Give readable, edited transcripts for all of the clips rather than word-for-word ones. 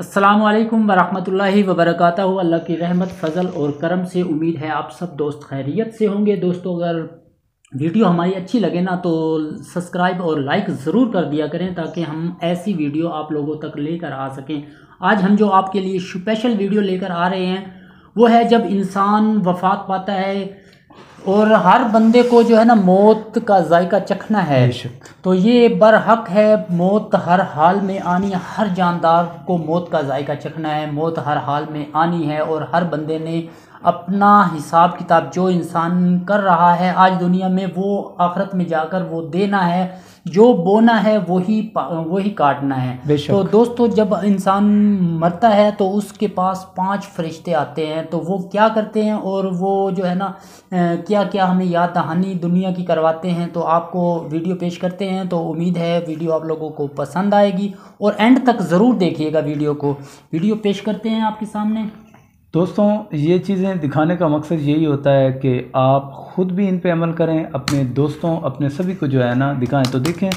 السلام علیکم ورحمۃ اللہ وبرکاتہ۔ اللہ کی رحمت فضل اور کرم سے امید ہے آپ سب دوست خیریت سے ہوں گے۔ دوستو اگر ویڈیو ہماری اچھی لگے نا تو سبسکرائب اور لائک ضرور کر دیا کریں تاکہ ہم ایسی ویڈیو آپ لوگوں تک لے کر آ سکیں۔ آج ہم جو آپ کے لیے اسپیشل ویڈیو لے کر آ رہے ہیں وہ ہے جب انسان وفات پاتا ہے اور ہر بندے کو جو ہے نا موت کا ذائقہ چکھنا ہے، تو یہ برحق ہے۔ موت ہر حال میں آنی، ہر جاندار کو موت کا ذائقہ چکھنا ہے، موت ہر حال میں آنی ہے، اور ہر بندے نے اپنا حساب کتاب جو انسان کر رہا ہے آج دنیا میں وہ آخرت میں جا کر وہ دینا ہے، جو بونا ہے وہی کاٹنا ہے۔ تو دوستو جب انسان مرتا ہے تو اس کے پاس 5 فرشتے آتے ہیں، تو وہ کیا کرتے ہیں اور وہ جو ہے نا کیا کیا ہمیں یاد دہانی دنیا کی کرواتے ہیں، تو آپ کو ویڈیو پیش کرتے ہیں۔ تو امید ہے ویڈیو آپ لوگوں کو پسند آئے گی اور اینڈ تک ضرور دیکھیے گا ویڈیو کو۔ ویڈیو پیش کرتے ہیں آپ کے سامنے۔ دوستوں یہ چیزیں دکھانے کا مقصد یہی ہوتا ہے کہ آپ خود بھی ان پہ عمل کریں، اپنے دوستوں اپنے سبھی کو جو ہے نا دکھائیں۔ تو دیکھیں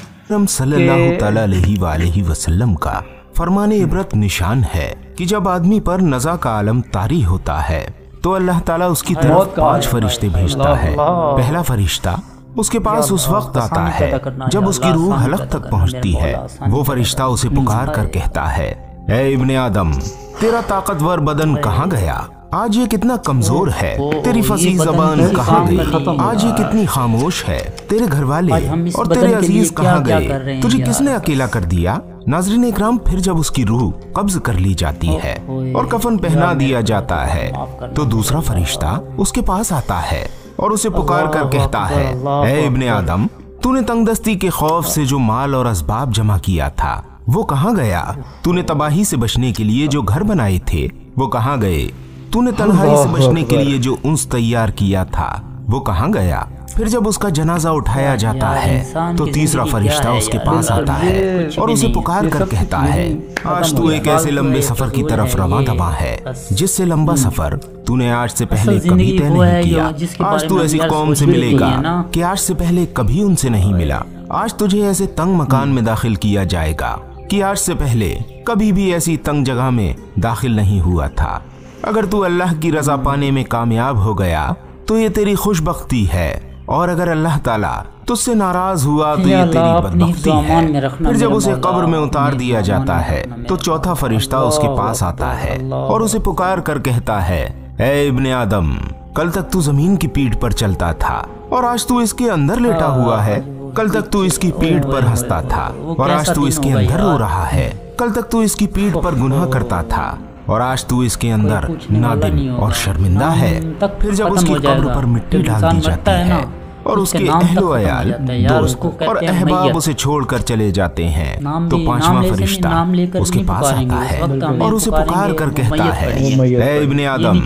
صلی اللہ تعالی علیہ وآلہ وسلم کا فرمان عبرت نشان ہے کہ جب آدمی پر نزا کا عالم طاری ہوتا ہے تو اللہ تعالیٰ اس کی طرف 5 فرشتے بھیجتا ہے۔ پہلا فرشتہ اس کے پاس اس وقت آتا ہے جب اس کی روح حلق تک پہنچتی ہے۔ وہ فرشتہ اسے پکار کر کہتا ہے، اے ابن آدم، تیرا طاقتور بدن کہاں گیا؟ آج یہ کتنا کمزور ہے۔ تیری فصیح زبان کہاں گئی؟ آج یہ کتنی خاموش ہے۔ تیرے گھر والے اور تیرے عزیز کہاں گئے؟ تجھے کس نے اکیلا کر دیا؟ ناظرین اکرام، پھر جب اس کی روح قبض کر لی جاتی ہے اور کفن پہنا دیا جاتا ہے تو دوسرا فرشتہ اس کے پاس آتا ہے اور اسے پکار کر کہتا ہے، اے ابن آدم، تو نے تنگ دستی کے خوف سے جو مال اور اسباب جمع کیا تھا وہ کہاں گیا؟ تو نے تباہی سے بچنے کے لیے جو گھر بنائے تھے وہ کہاں گئے؟ تو نے تنہائی سے بچنے کے لیے جو انس تیار کیا تھا وہ کہاں گیا؟ پھر جب اس کا جنازہ اٹھایا جاتا ہے تو تیسرا فرشتہ اس کے پاس آتا ہے اور اسے پکار کر کہتا ہے، آج تو ایک ایسے لمبے سفر کی طرف رواں دواں ہے جس سے لمبا سفر تو نے آج سے پہلے کبھی طے نہیں کیا۔ آج تو ایسی قوم سے ملے گا کہ آج سے پہلے کبھی ان سے نہیں ملا۔ آج تجھے ایسے تنگ مکان میں داخل کیا جائے گا کہ آج سے پہلے کبھی بھی ایسی تنگ جگہ میں داخل نہیں ہوا تھا۔ اگر تو اللہ کی رضا پانے میں کامیاب ہو گیا تو یہ تیری خوش بختی ہے، اور اگر اللہ تعالیٰ تجھ سے ناراض ہوا تو یہ تیری بدبختی ہے۔ پھر جب اسے قبر میں اتار دیا جاتا ہے تو چوتھا فرشتہ اس کے پاس آتا ہے اور اسے پکار کر کہتا ہے، اے ابن آدم، کل تک تو زمین کی پیٹھ پر چلتا تھا اور آج تو اس کے اندر لیٹا ہوا ہے۔ کل تک تو اس کی پیٹھ پر ہنستا تھا اور آج تو اس کے اندر رو رہا ہے۔ کل تک تو اس کی پیٹھ پر گناہ کرتا تھا اور آج تو اس کے اندر نادم اور شرمندہ ہے۔ پھر جب اس کی قبر پر مٹی ڈال دی جاتی ہے اور اس کے اہل و عیال، دوست اور احباب اسے چھوڑ کر چلے جاتے ہیں تو پانچواں فرشتہ اس کے پاس آتا ہے اور اسے پکار کر کہتا ہے، اے ابن آدم،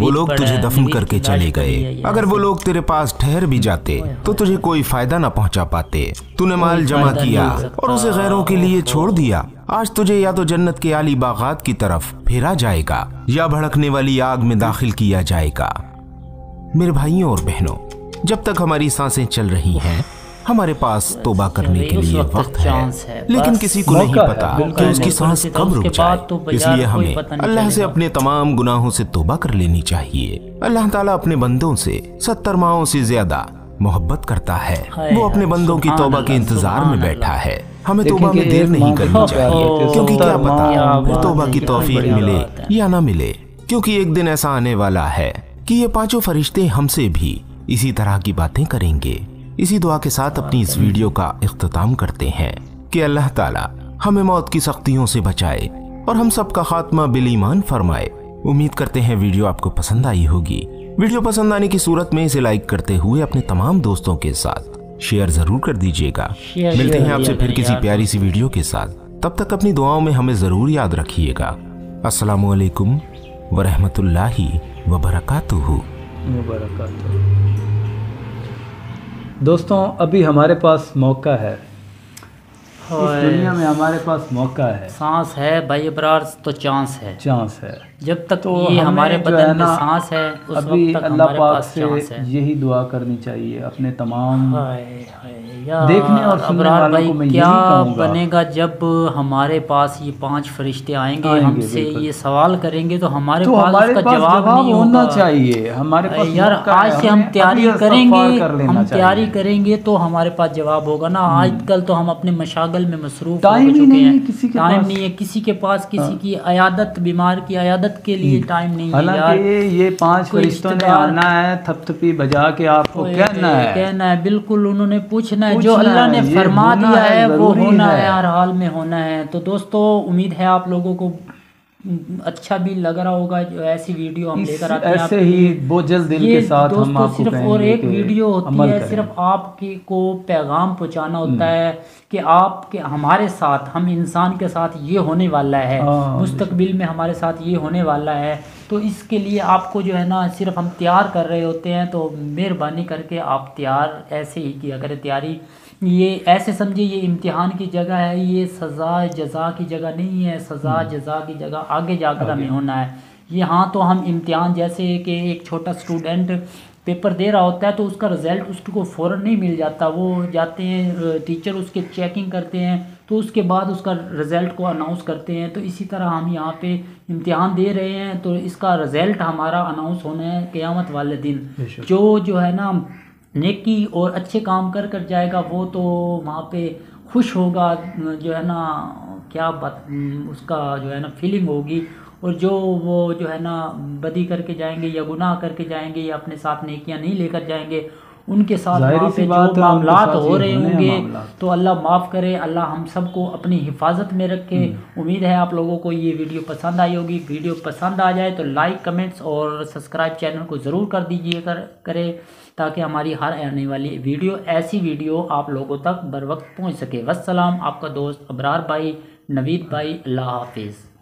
وہ لوگ تجھے دفن کر کے چلے گئے۔ اگر وہ لوگ تیرے پاس ٹھہر بھی جاتے تو تجھے کوئی فائدہ نہ پہنچا پاتے۔ تو نے مال جمع کیا اور اسے غیروں کے لیے چھوڑ دیا۔ آج تجھے یا تو جنت کے عالی باغات کی طرف پھیرا جائے گا یا بھڑکنے والی آگ میں داخل کیا جائے گا۔ میرے بھائیوں اور بہنوں، جب تک ہماری سانسیں چل رہی ہیں ہمارے پاس توبہ کرنے کے لیے وقت ہے، لیکن کسی کو نہیں پتا کہ اس کی سانس کب رک جائے۔ اس لیے ہمیں اللہ سے اپنے تمام گناہوں سے توبہ کر لینی چاہیے۔ اللہ تعالیٰ اپنے بندوں سے 70 ماہوں سے زیادہ محبت کرتا ہے۔ وہ اپنے بندوں کی توبہ کے انتظار میں بیٹھا ہے۔ ہمیں توبہ میں دیر نہیں کرنی چاہیے، کیونکہ کیا پتا پھر توبہ کی توفیق ملے یا نہ ملے، کیونکہ ایک دن ایسا آنے والا ہے کہ یہ 5 فرشتے ہم سے بھی اسی طرح کی باتیں کریں گے۔ اسی دعا کے ساتھ اپنی اس ویڈیو کا اختتام کرتے ہیں کہ اللہ تعالیٰ ہمیں موت کی سختیوں سے بچائے اور ہم سب کا خاتمہ بالایمان فرمائے۔ امید کرتے ہیں ویڈیو آپ کو پسند آئی ہوگی۔ ویڈیو پسند آنے کی صورت میں اسے لائک کرتے ہوئے اپنے تمام دوستوں کے ساتھ شیئر ضرور کر دیجیے گا۔ ملتے ہیں آپ سے پھر کسی پیاری سی ویڈیو کے ساتھ، تب تک اپنی دعاؤں میں ہمیں ضرور یاد رکھیے گا۔ السلام علیکم ورحمۃ اللہ وبرکاتہ۔ دوستوں ابھی ہمارے پاس موقع ہے، اس دنیا میں ہمارے پاس موقع ہے، سانس ہے بھائی ابرار تو چانس ہے۔ جب تک یہ ہمارے بدن میں سانس ہے اس ابھی وقت تک اللہ ہمارے پاک پاس سے چانس ہے۔ یہی دعا کرنی چاہیے اپنے تمام یا دیکھنے اور سننے ابرار والوں بھائی کو میں یہی کیا کہوں گا، بنے گا جب ہمارے پاس یہ 5 فرشتے آئیں گے ہم سے بالکل، یہ سوال کریں گے تو ہمارے تو پاس ہمارے اس کا پاس جواب نہیں ہونا ہوگا۔ چاہیے، ہمارے پاس یار موقع آج ہے، سے ہم ہمیں تیاری ابھی کریں استغفار گے، کر لینا ہم چاہیے۔ تیاری کریں گے تو ہمارے پاس جواب ہوگا نا۔ آج کل تو ہم اپنے مشاغل میں مصروف ہو ٹائم ہی چکے نہیں ہیں، ہے کسی کے ٹائم پاس، نہیں ہے کسی کے پاس، کسی کی عیادت، بیمار کی عیادت کے لیے ٹائم نہیں ہے یار۔ حالانکہ یہ 5 کوئی فرشتوں رشتہ نے دار آنا ہے، تھپ تھپی بجا کے آپ کو کہنا ہے، بالکل انہوں نے پوچھنا ہے، جو اللہ نے یہ فرما ہونا دیا ہے وہ ضروری ہونا ہے، ہر حال میں ہونا ہے۔ تو دوستو امید ہے آپ لوگوں کو اچھا بھی لگ رہا ہوگا جو ایسی ویڈیو ہم لے کر آتے ہیں آپ ایسے کے ہی لیے۔ بوجھل دل یہ کے ساتھ ہم دوستو آپ کو صرف اور کہیں گے ایک کہ ویڈیو ہوتی عمل ہے، کریں۔ صرف آپ کو پیغام پہنچانا ہوتا ہے کہ آپ کے ہمارے ساتھ، ہم انسان کے ساتھ یہ ہونے والا ہے، مستقبل میں ہمارے ساتھ یہ ہونے والا ہے۔ تو اس کے لیے آپ کو جو ہے نا صرف ہم تیار کر رہے ہوتے ہیں، تو مہربانی کر کے آپ تیار ایسے ہی کیا کریں تیاری۔ یہ ایسے سمجھے یہ امتحان کی جگہ ہے، یہ سزا جزا کی جگہ نہیں ہے، سزا جزا کی جگہ آگے جا کر ہمیں ہونا ہے۔ یہاں تو ہم امتحان جیسے کہ ایک چھوٹا اسٹوڈنٹ پیپر دے رہا ہوتا ہے تو اس کا رزلٹ اس کو فوراً نہیں مل جاتا، وہ جاتے ہیں ٹیچر اس کے چیکنگ کرتے ہیں تو اس کے بعد اس کا رزلٹ کو اناؤنس کرتے ہیں۔ تو اسی طرح ہم یہاں پہ امتحان دے رہے ہیں تو اس کا رزلٹ ہمارا اناؤنس ہونا ہے قیامت والے دن۔ جو ہے نا نیکی اور اچھے کام کر کر جائے گا وہ تو وہاں پہ خوش ہوگا، جو ہے نا کیا بات اس کا جو ہے نا فیلنگ ہوگی، اور جو وہ جو ہے نا بدی کر کے جائیں گے یا گناہ کر کے جائیں گے یا اپنے ساتھ نیکیاں نہیں لے کر جائیں گے، ان کے ساتھ وہاں پہ جو معاملات ہو رہے ہوں گے تو اللہ معاف کرے، اللہ ہم سب کو اپنی حفاظت میں رکھے۔ امید ہے آپ لوگوں کو یہ ویڈیو پسند آئی ہوگی۔ ویڈیو پسند آ جائے تو لائک، کمنٹس اور سبسکرائب چینل کو ضرور کر دیجیے کرے تاکہ ہماری ہر آنے والی ویڈیو ایسی ویڈیو آپ لوگوں تک بر وقت پہنچ سکے۔ والسلام، آپ کا دوست ابرار بھائی، نوید بھائی، اللہ حافظ۔